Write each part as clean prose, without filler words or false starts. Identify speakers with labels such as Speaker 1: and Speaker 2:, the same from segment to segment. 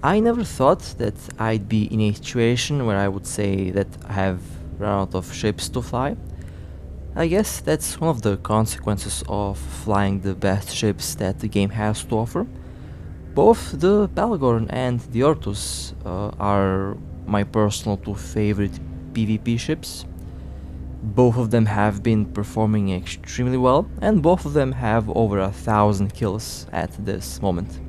Speaker 1: I never thought that I'd be in a situation where I would say that I have run out of ships to fly. I guess that's one of the consequences of flying the best ships that the game has to offer. Both the Bhaalgorn and the Ortus are my personal two favorite PvP ships. Both of them have been performing extremely well, and both of them have over 1,000 kills at this moment.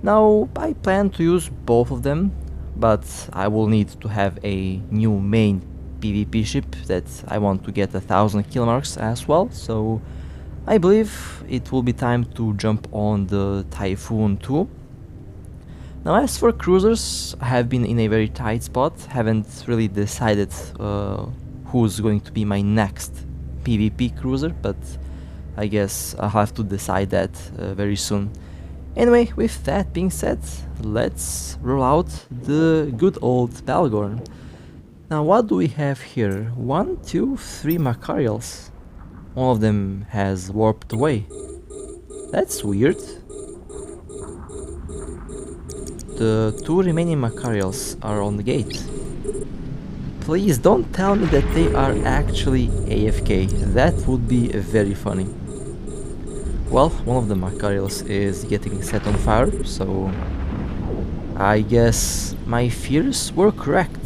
Speaker 1: Now, I plan to use both of them, but I will need to have a new main PvP ship that I want to get 1,000 kill marks as well, so I believe it will be time to jump on the Typhoon 2. Now, as for cruisers, I have been in a very tight spot, haven't really decided who's going to be my next PvP cruiser, but I guess I'll have to decide that very soon. Anyway, with that being said, let's roll out the good old Bhaalgorn. Now, what do we have here? 1, 2, 3 Macarials. One of them has warped away. That's weird. The 2 remaining Macarials are on the gate. Please don't tell me that they are actually AFK. That would be very funny. Well, one of the Macarials is getting set on fire, so I guess my fears were correct.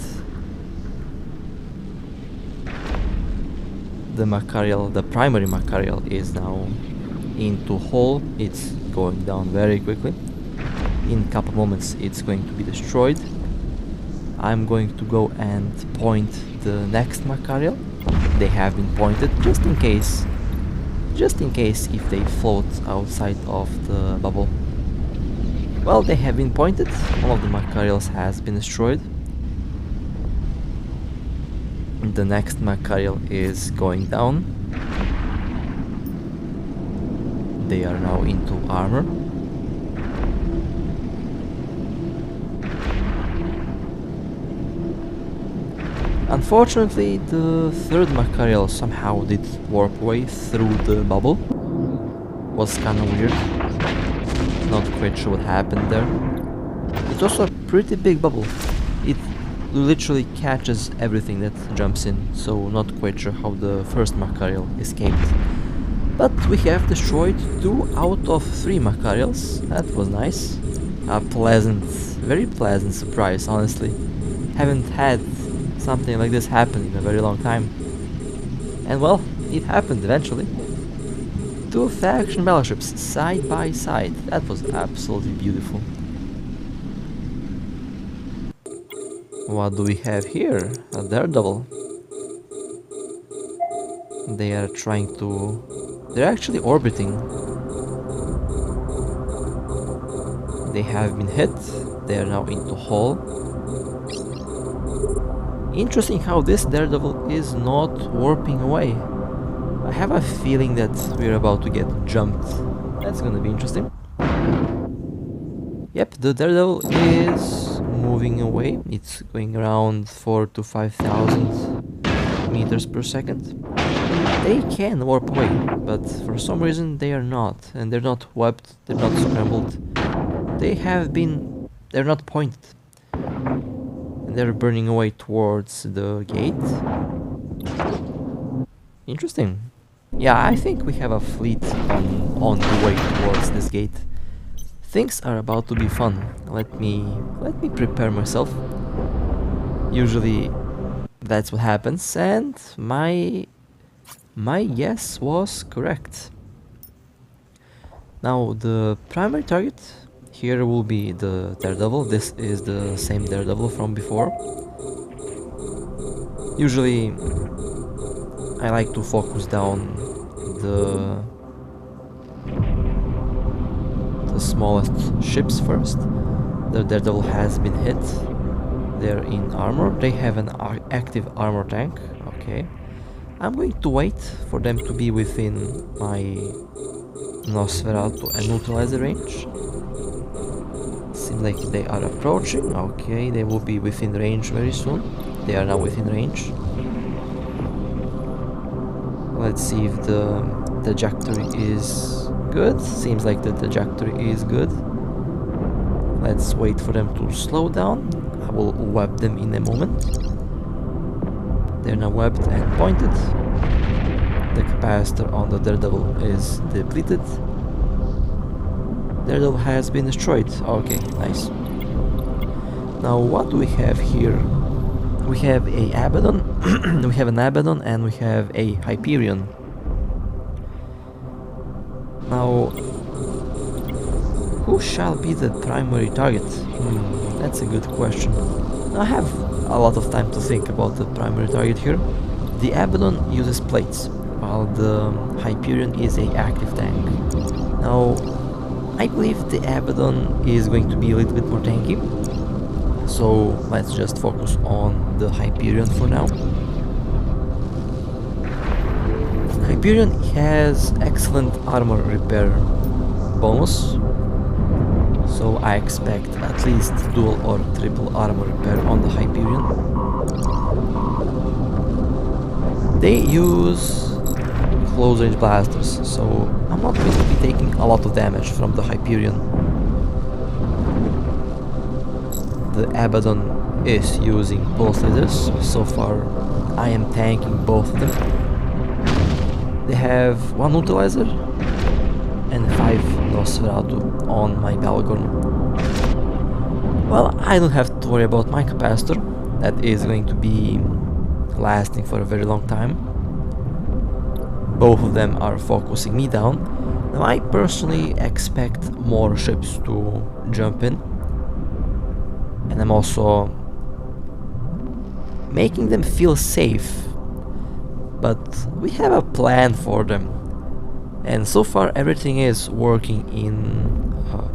Speaker 1: The Macarial, the primary Macarial, is now into hole. It's going down very quickly. In a couple moments it's going to be destroyed. I'm going to go and point the next Macarial. They have been pointed just in case if they float outside of the bubble. Well, they have been pointed. One of the Macarials has been destroyed. The next Macarial is going down. They are now into armor. Unfortunately, the third Macarial somehow did warp away through the bubble. Was kinda weird. Not quite sure what happened there. It's also a pretty big bubble. It literally catches everything that jumps in, so not quite sure how the first Macarial escaped. But we have destroyed 2 out of 3 Macarials. That was nice. A pleasant, very pleasant surprise, honestly. Haven't had something like this happen in a very long time. And well, it happened eventually. 2 faction battleships side by side. That was absolutely beautiful. What do we have here? A daredevil. They are trying to... They're actually orbiting. They have been hit. They are now into hull. Interesting how this daredevil is not warping away. I have a feeling that we're about to get jumped. That's gonna be interesting. Yep, the daredevil is moving away. It's going around 4,000 to 5,000 meters per second. They can warp away, but for some reason they are not. And they're not webbed, they're not scrambled. They're not pointed. They're burning away towards the gate. Interesting. Yeah, I think we have a fleet on the way towards this gate. Things are about to be fun. Let me prepare myself. Usually that's what happens, and my guess was correct. Now the primary target here will be the daredevil. This is the same daredevil from before. Usually I like to focus down the smallest ships first. The daredevil has been hit. They're in armor. They have an active armor tank. Okay. I'm going to wait for them to be within my Nosferatu and neutralizer range. Seems like they are approaching. Okay, they will be within range very soon. They are now within range. Let's see if the trajectory is good. Seems like the trajectory is good. Let's wait for them to slow down. I will web them in a moment. They're now webbed and pointed. The capacitor on the Daredevil is depleted. Daredevil has been destroyed. Okay, nice. Now what do we have here? We have a Abaddon, we have an Abaddon, and we have a Hyperion. Now, who shall be the primary target? That's a good question. I have a lot of time to think about the primary target here. The Abaddon uses plates, while the Hyperion is a active tank. Now, I believe the Abaddon is going to be a little bit more tanky, so let's just focus on the Hyperion for now. Hyperion has excellent armor repair bonus, so I expect at least dual or triple armor repair on the Hyperion. They use close range blasters, so I'm not going to be taking a lot of damage from the Hyperion. The Abaddon is using pulse lasers. So far I am tanking both of them. They have 1 neutralizer and 5 Nosferatu on my Bhaalgorn. Well, I don't have to worry about my capacitor. That is going to be lasting for a very long time. Both of them are focusing me down. Now I personally expect more ships to jump in, and I'm also making them feel safe, but we have a plan for them, and so far everything is working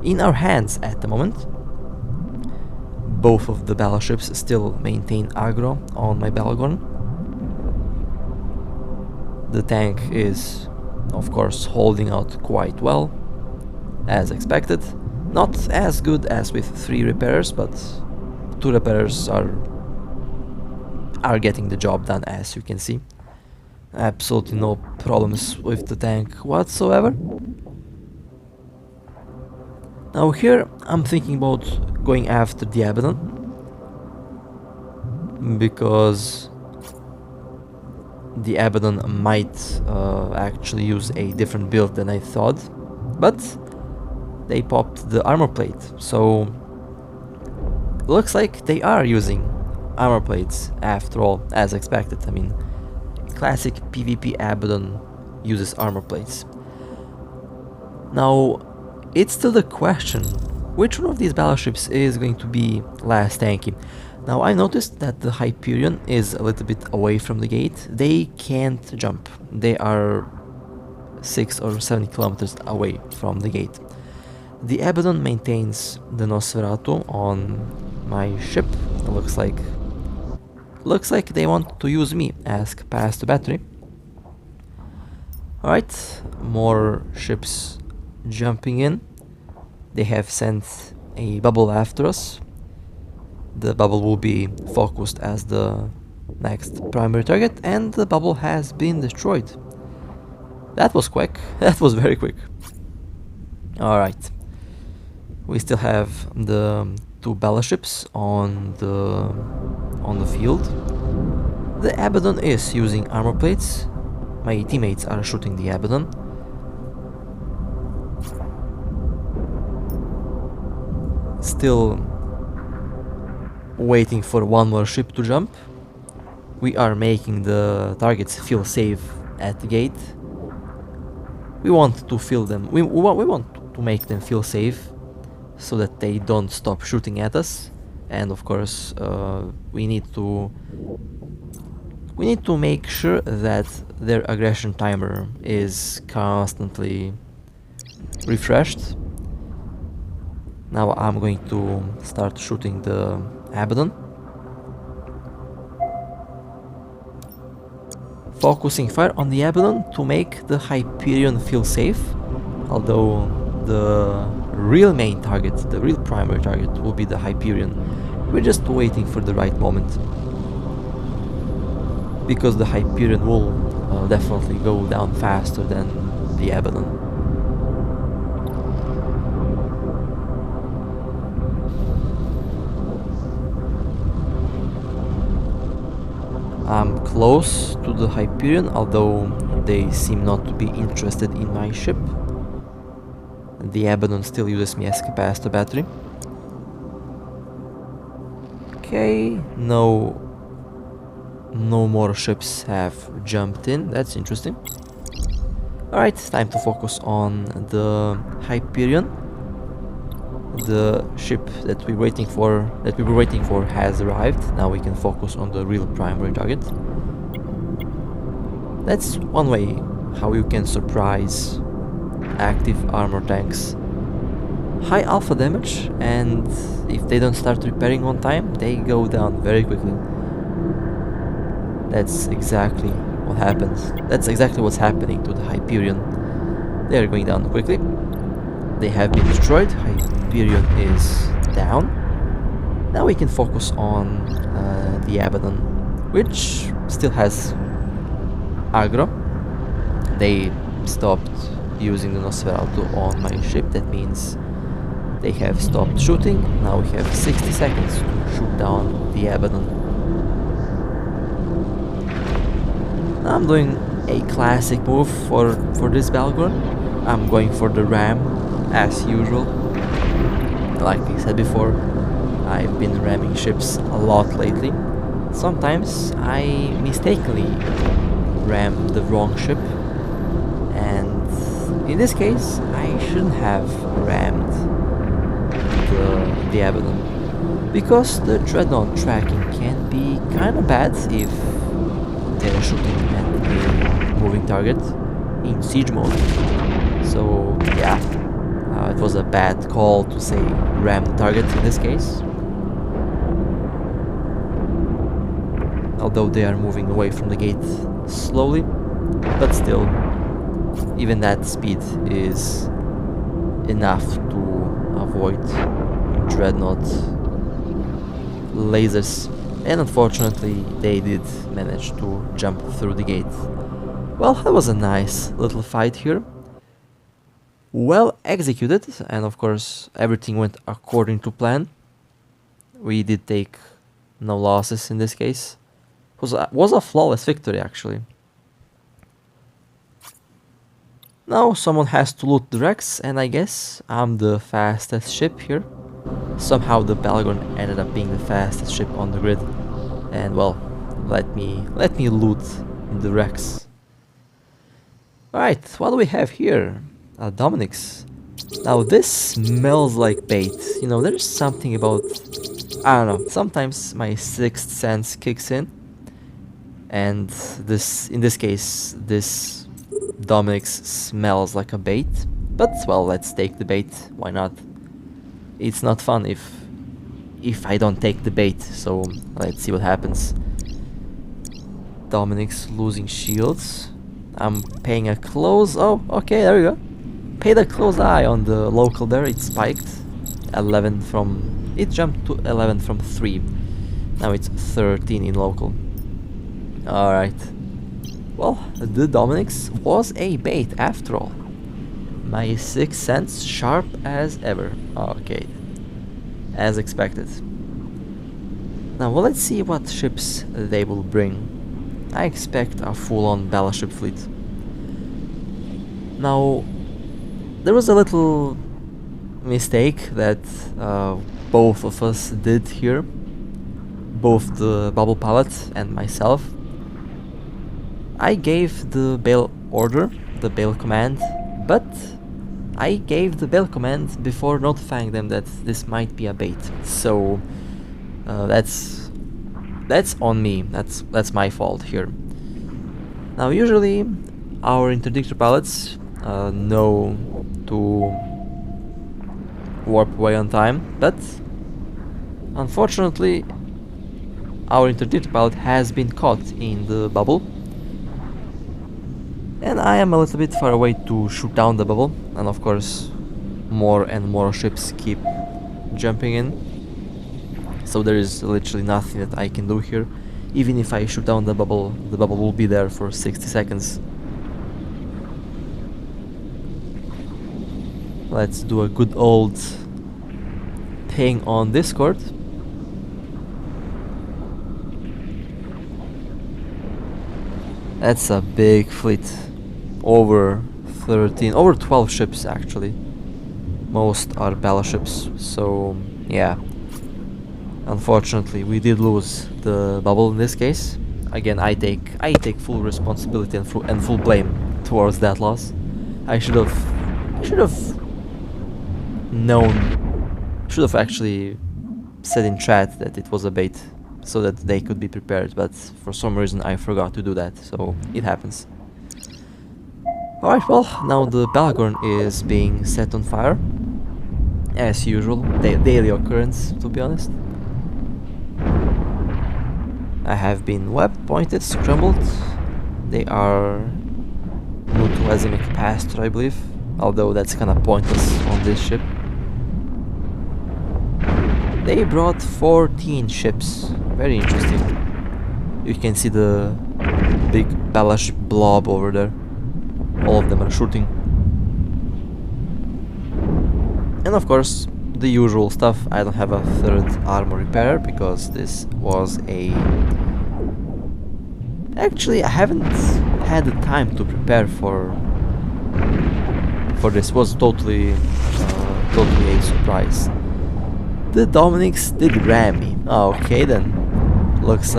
Speaker 1: in our hands at the moment. Both of the battleships still maintain aggro on my Bhaalgorn. The tank is, of course, holding out quite well, as expected. Not as good as with 3 repairers, but 2 repairers are getting the job done, as you can see. Absolutely no problems with the tank whatsoever. Now here I'm thinking about going after the Abaddon, because the Abaddon might actually use a different build than I thought, but they popped the armor plate, so looks like they are using armor plates after all, as expected. I mean, classic PvP Abaddon uses armor plates. Now, it's still the question, which one of these battleships is going to be last tanky? Now, I noticed that the Hyperion is a little bit away from the gate. They can't jump. They are 6 or 7 kilometers away from the gate. The Abaddon maintains the Nosferatu on my ship. It looks like they want to use me as capacitor battery. Alright, more ships jumping in. They have sent a bubble after us. The bubble will be focused as the next primary target, and the bubble has been destroyed. That was quick. That was very quick. Alright. We still have the 2 battleships on the field. The Abaddon is using armor plates. My teammates are shooting the Abaddon. Still waiting for one more ship to jump. We are making the targets feel safe at the gate. We want to feel them. We want to make them feel safe, so that they don't stop shooting at us. And of course, we need to make sure that their aggression timer is constantly refreshed. Now I'm going to start shooting the Abaddon, focusing fire on the Abaddon to make the Hyperion feel safe, although the real main target, the real primary target, will be the Hyperion. We're just waiting for the right moment, because the Hyperion will definitely go down faster than the Abaddon. I'm close to the Hyperion, although they seem not to be interested in my ship. The Abaddon still uses me as capacitor battery. Okay, no more ships have jumped in. That's interesting. Alright, time to focus on the Hyperion. The ship that we were waiting for has arrived. Now we can focus on the real primary target. That's one way how you can surprise active armor tanks. High alpha damage, and if they don't start repairing on time, they go down very quickly. That's exactly what happens. That's exactly what's happening to the Hyperion. They are going down quickly. They have been destroyed. Hyperion is down. Now we can focus on the Abaddon, which still has aggro. They stopped using the Nosferatu on my ship. That means they have stopped shooting. Now we have 60 seconds to shoot down the Abaddon. I'm doing a classic move for this Bhaalgorn. I'm going for the ram as usual. Like I said before, I've been ramming ships a lot lately. Sometimes I mistakenly ram the wrong ship, and in this case I shouldn't have rammed the Abaddon, because the Dreadnought tracking can be kinda bad if they're shooting at a moving target in siege mode. So yeah, it was a bad call to say ram the target in this case. Although they are moving away from the gate slowly, but still, even that speed is enough to avoid Dreadnought lasers, and unfortunately they did manage to jump through the gate. Well, that was a nice little fight here. Well executed, and of course everything went according to plan. We did take no losses in this case. Was a flawless victory actually. Now someone has to loot the wrecks, and I guess I'm the fastest ship here. Somehow the Bhaalgorn ended up being the fastest ship on the grid, and well, let me loot the wrecks. Alright, what do we have here? Dominic's. Now this smells like bait. You know, there's something about, I don't know, sometimes my sixth sense kicks in, and in this case, this Dominic's smells like a bait. But well, let's take the bait. Why not? It's not fun if I don't take the bait. So let's see what happens. Dominic's losing shields. I'm paying a close. Oh, okay, there we go. Paid a close eye on the local there. It spiked 11 from. It jumped to 11 from 3. Now it's 13 in local. Alright. Well, the Dominic's was a bait after all. My sixth sense sharp as ever. Okay. As expected. Now, well, let's see what ships they will bring. I expect a full-on battleship fleet. Now, there was a little mistake that both of us did here. Both the bubble pilot and myself. I gave the bail order, the bail command, but I gave the bail command before notifying them that this might be a bait. So that's on me. That's my fault here. Now usually our interdictor pilots know to warp away on time, but unfortunately our interdictor pilot has been caught in the bubble. And I am a little bit far away to shoot down the bubble, and of course more and more ships keep jumping in. So there is literally nothing that I can do here. Even if I shoot down the bubble will be there for 60 seconds. Let's do a good old ping on Discord. That's a big fleet. Over 13, over 12 ships actually. Most are battleships, so yeah. Unfortunately, we did lose the bubble in this case. Again, I take full responsibility and full blame towards that loss. I should have known, should have actually said in chat that it was a bait so that they could be prepared, but for some reason I forgot to do that, so it happens. Alright, well, now the Bhaalgorn is being set on fire. As usual, daily occurrence, to be honest. I have been web pointed, scrambled. They are neutralizing a capacitor, I believe, although that's kinda pointless on this ship. They brought 14 ships, very interesting. You can see the big Battleship blob over there. All of them are shooting. And of course, the usual stuff. I don't have a third armor repair because this was a... Actually, I haven't had the time to prepare for this. Was totally a surprise. The Dominics did ram me. Okay then. Looks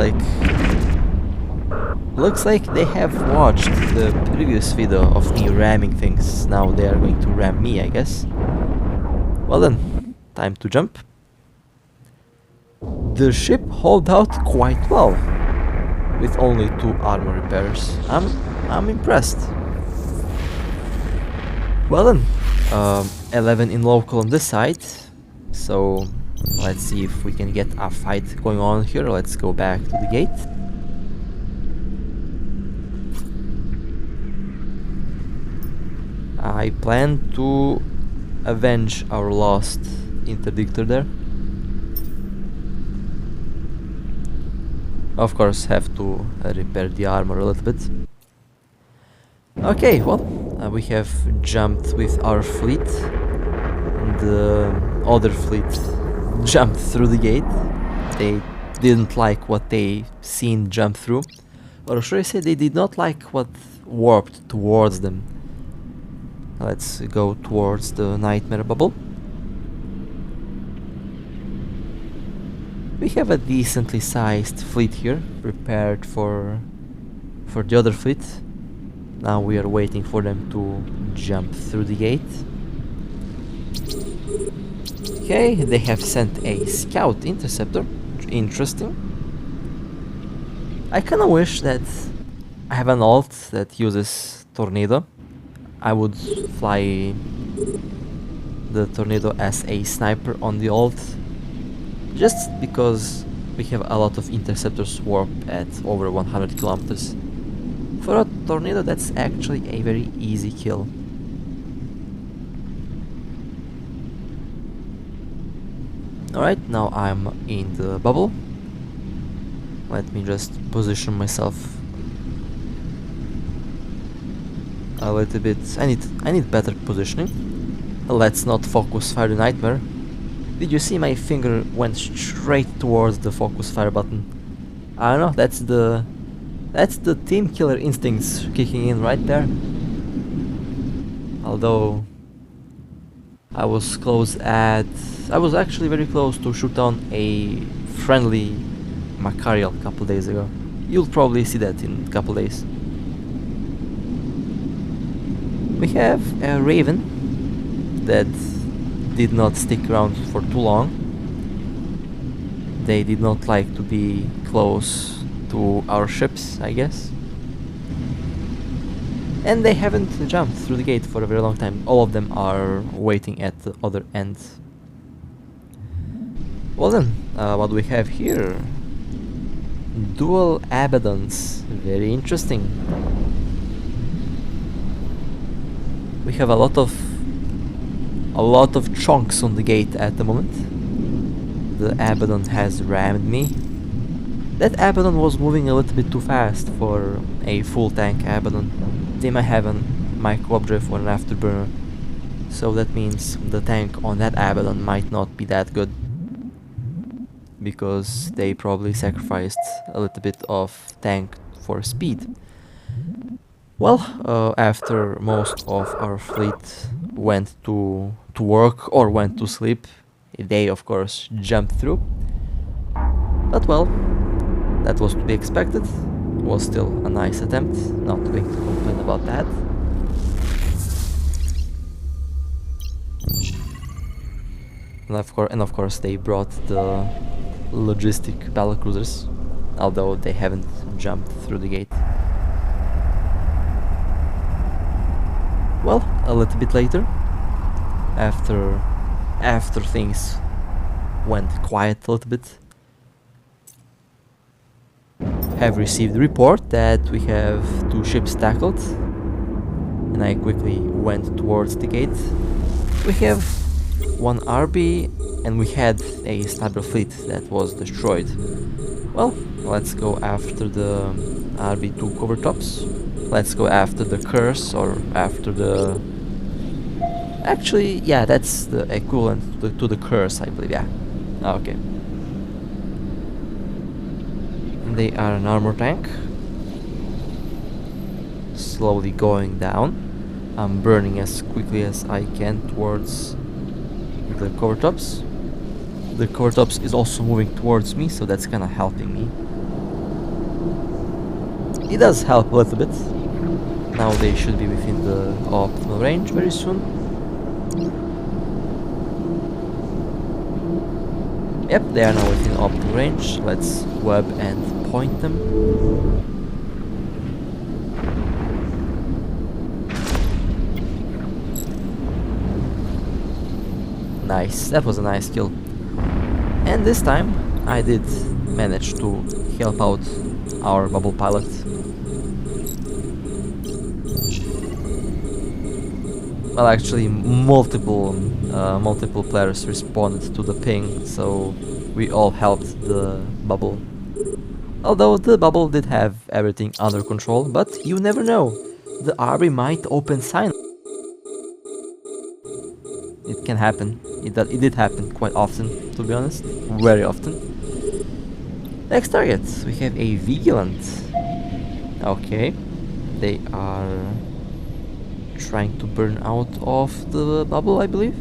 Speaker 1: like they have watched the previous video of me ramming things. Now they are going to ram me, I guess. Well then, time to jump. The ship held out quite well, with only 2 armor repairs. I'm impressed. Well then, 11 in local on this side. So let's see if we can get a fight going on here. Let's go back to the gate. I plan to avenge our lost interdictor there. Of course, have to repair the armor a little bit. Okay, well, we have jumped with our fleet. The other fleet jumped through the gate. They didn't like what they seen jump through. Or should I say they did not like what warped towards them. Let's go towards the nightmare bubble. We have a decently sized fleet here, prepared for the other fleet. Now we are waiting for them to jump through the gate. Okay, they have sent a scout interceptor. Interesting. I kinda wish that I have an alt that uses tornado. I would fly the tornado as a sniper on the alt, just because we have a lot of interceptors warp at over 100 kilometers. For a tornado, that's actually a very easy kill. Alright, now I'm in the bubble. Let me just position myself a little bit. I need better positioning. Let's not focus fire the nightmare. Did you see my finger went straight towards the focus fire button? I don't know, that's the team killer instincts kicking in right there. Although I was actually very close to shoot down a friendly Macarial a couple days ago. You'll probably see that in a couple days. We have a Raven that did not stick around for too long. They did not like to be close to our ships, I guess. And they haven't jumped through the gate for a very long time. All of them are waiting at the other end. Well then, what do we have here? Dual Abaddons. Very interesting. We have a lot of chonks on the gate at the moment. The Abaddon has rammed me. That Abaddon was moving a little bit too fast for a full tank Abaddon. They might have a micro updrift or an afterburner, so that means the tank on that Abaddon might not be that good, because they probably sacrificed a little bit of tank for speed. Well, after most of our fleet went to work or went to sleep, they of course jumped through. But well, that was to be expected. Was still a nice attempt, not going to complain about that. And of course they brought the logistic battlecruisers, although they haven't jumped through the gate. Well, a little bit later, after things went quiet a little bit, have received the report that we have 2 ships tackled, and I quickly went towards the gate. We have 1 RB, and we had a sniper fleet that was destroyed. Well, let's go after the RB2 cover tops. Let's go after the curse, or after the... Actually, yeah, that's the equivalent to the curse, I believe, yeah. Okay. They are an armor tank. Slowly going down. I'm burning as quickly as I can towards the cover tops. The cover tops is also moving towards me, so that's kinda helping me. It does help a little bit. Now they should be within the optimal range very soon. Yep, they are now within optimal range. Let's web and point them. Nice, that was a nice kill. And this time I did manage to help out our bubble pilot. Well, actually multiple players responded to the ping, so we all helped the bubble. Although the bubble did have everything under control, but you never know. The RB might open silent. It can happen. It did happen quite often, to be honest. Very often. Next target, we have a Vigilant. Okay. They are trying to burn out of the bubble, I believe.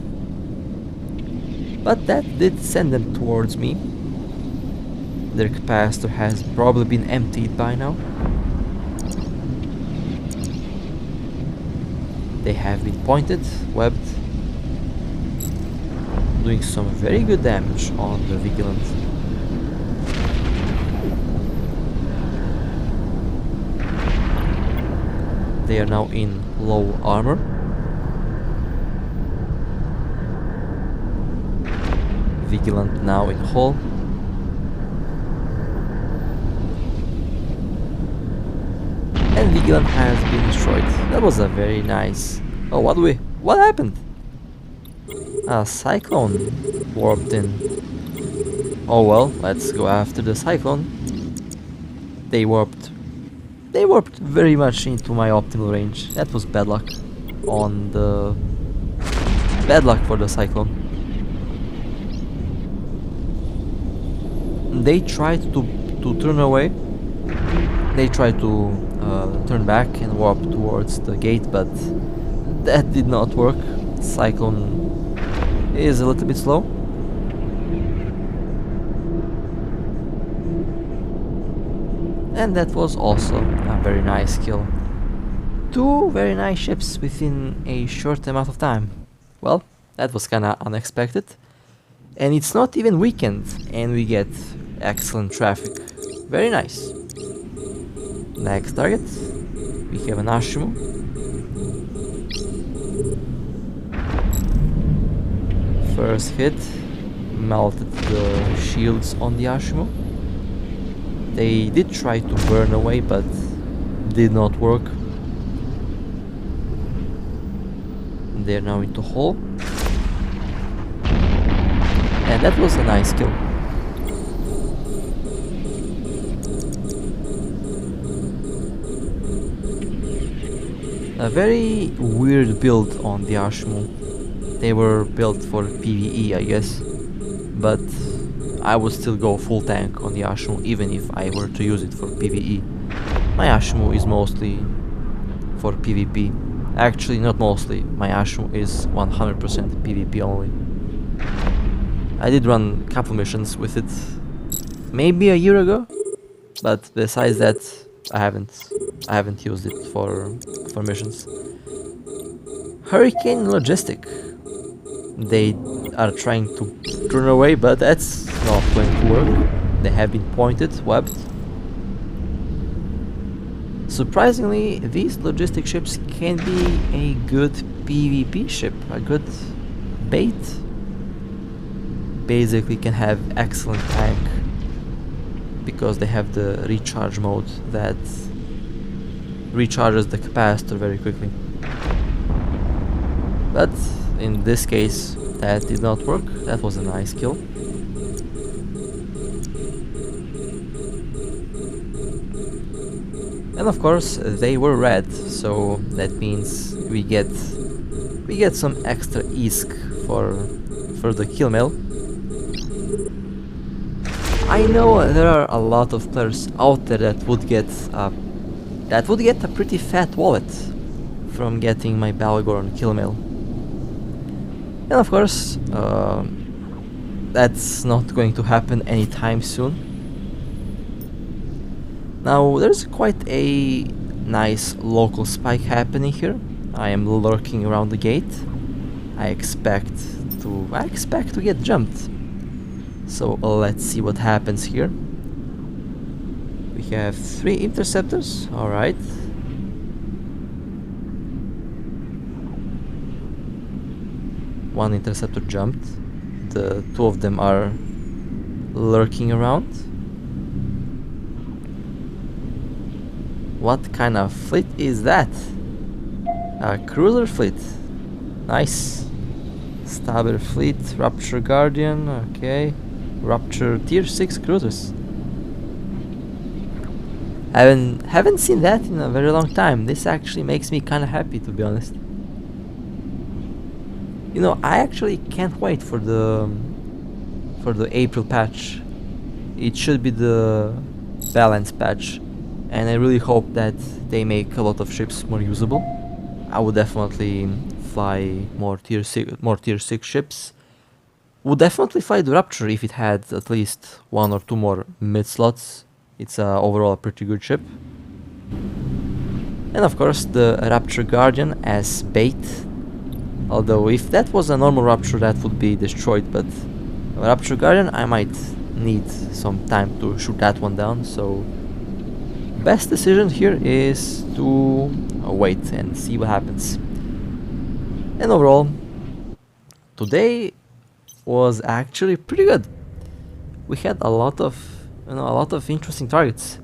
Speaker 1: But that did send them towards me. Their capacitor has probably been emptied by now. They have been pointed, webbed, doing some very good damage on the Vigilant. They are now in low armor. Vigilant now in hull. And Vigilant has been destroyed. That was a very nice... Oh, what happened? A Cyclone warped in. Oh well, let's go after the Cyclone. They warped very much into my optimal range. That was bad luck on the... Bad luck for the Cyclone. They tried to turn away. They tried to turn back and warp towards the gate, but that did not work. Cyclone is a little bit slow. And that was also a very nice kill. 2 very nice ships within a short amount of time. Well, that was kinda unexpected. And it's not even weekend, and we get excellent traffic. Very nice. Next target, we have an Ashimo. First hit, melted the shields on the Ashimo. They did try to burn away, but did not work. They're now into hull. And that was a nice kill. A very weird build on the Ashimo. They were built for PvE, I guess. But I would still go full tank on the Ashimo even if I were to use it for PvE. My Ashimo is mostly for PvP. Actually, not mostly. My Ashu is 100% PvP only. I did run a couple missions with it maybe a year ago, but besides that, I haven't used it for missions. Hurricane Logistic. They are trying to turn away, but that's not going to work. They have been pointed, webbed. Surprisingly, these logistic ships can be a good PvP ship, a good bait. Basically can have excellent tank because they have the recharge mode that recharges the capacitor very quickly. But in this case, that did not work. That was a nice kill. And of course, they were red, so that means we get some extra ISK for the kill mail. I know there are a lot of players out there that would get a pretty fat wallet from getting my Bhaalgorn kill mail. And of course, that's not going to happen anytime soon. Now, there's quite a nice local spike happening here. I am lurking around the gate. I expect to get jumped. So let's see what happens here. We have 3 interceptors, alright. One interceptor jumped. The 2 of them are lurking around. What kind of fleet is that? A cruiser fleet. Nice. Stabber fleet, Rapture Guardian, okay. Rapture tier 6 cruisers. Haven't seen that in a very long time. This actually makes me kinda happy, to be honest. You know, I actually can't wait for the April patch. It should be the balance patch, and I really hope that they make a lot of ships more usable. I would definitely fly more tier 6 ships. Would definitely fly the Rapture if it had at least 1 or 2 more mid slots. It's overall a pretty good ship. And of course the Rapture Guardian as bait. Although if that was a normal Rapture, that would be destroyed, but Rapture Guardian, I might need some time to shoot that one down, so best decision here is to wait and see what happens. And overall, today was actually pretty good. We had a lot of interesting targets,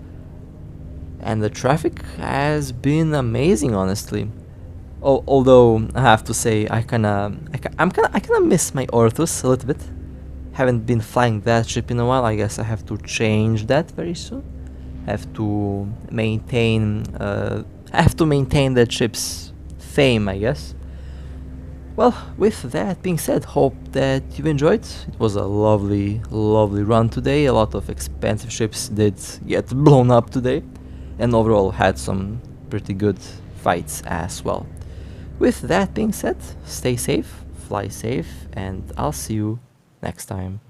Speaker 1: and the traffic has been amazing, honestly. Although I have to say, I kinda miss my Orthus a little bit. Haven't been flying that ship in a while. I guess I have to change that very soon. Have to maintain that ship's fame, I guess. Well, with that being said, hope that you enjoyed. It was a lovely run today. A lot of expensive ships did get blown up today, and overall had some pretty good fights as well. With that being said, stay safe, fly safe, and I'll see you next time.